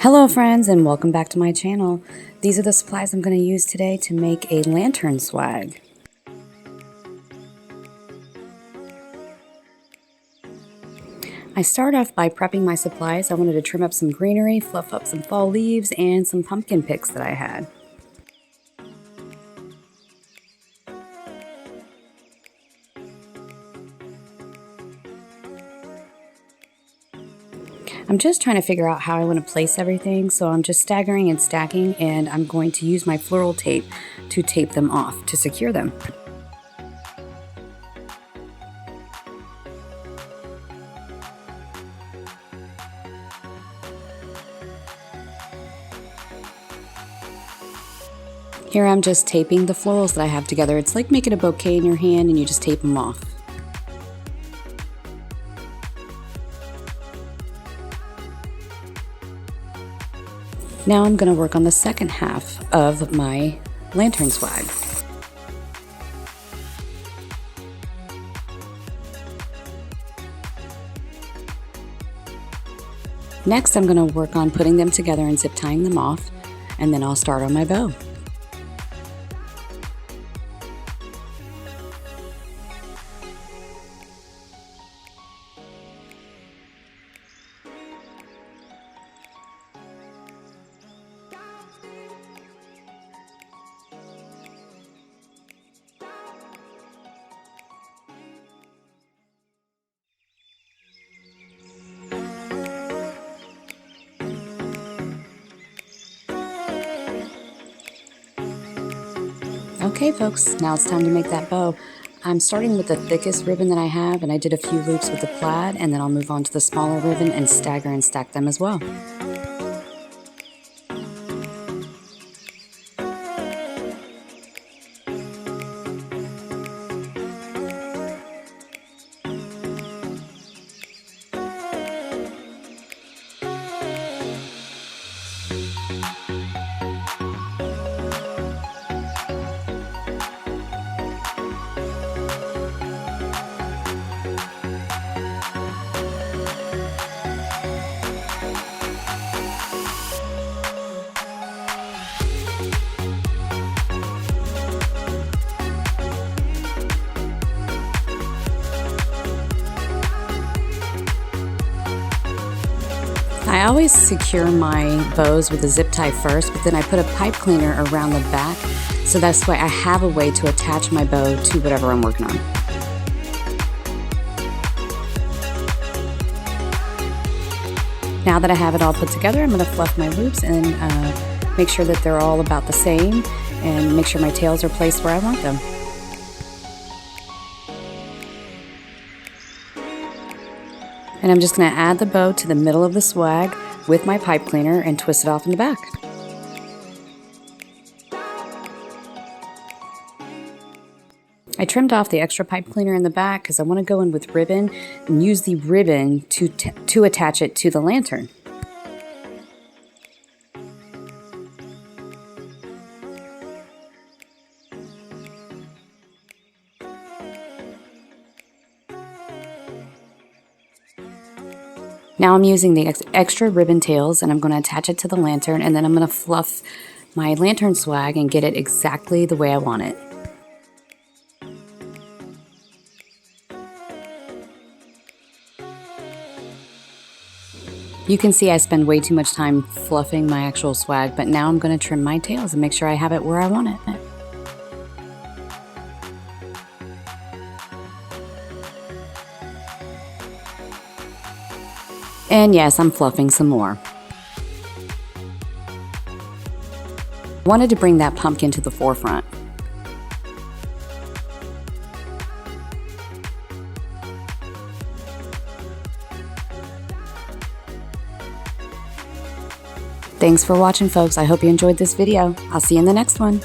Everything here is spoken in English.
Hello friends, and welcome back to my channel. These are the supplies I'm going to use today to make a lantern swag. I start off by prepping my supplies. I wanted to trim up some greenery, fluff up some fall leaves, and some pumpkin picks that I had. I'm just trying to figure out how I want to place everything, so I'm just staggering and stacking, and I'm going to use my floral tape to tape them off to secure them. Here I'm just taping the florals that I have together. It's like making a bouquet in your hand and you just tape them off. Now I'm going to work on the second half of my lantern swag. Next, I'm going to work on putting them together and zip tying them off, and then I'll start on my bow. Okay folks, now it's time to make that bow. I'm starting with the thickest ribbon that I have, and I did a few loops with the plaid, and then I'll move on to the smaller ribbon and stagger and stack them as well. I always secure my bows with a zip tie first, but then I put a pipe cleaner around the back, so that's why I have a way to attach my bow to whatever I'm working on. Now that I have it all put together, I'm going to fluff my loops and make sure that they're all about the same, and make sure my tails are placed where I want them. And I'm just going to add the bow to the middle of the swag with my pipe cleaner and twist it off in the back. I trimmed off the extra pipe cleaner in the back because I want to go in with ribbon and use the ribbon to attach it to the lantern. Now I'm using the extra ribbon tails, and I'm going to attach it to the lantern, and then I'm going to fluff my lantern swag and get it exactly the way I want it. You can see I spend way too much time fluffing my actual swag, but now I'm going to trim my tails and make sure I have it where I want it. And yes, I'm fluffing some more. I wanted to bring that pumpkin to the forefront. Thanks for watching, folks. I hope you enjoyed this video. I'll see you in the next one.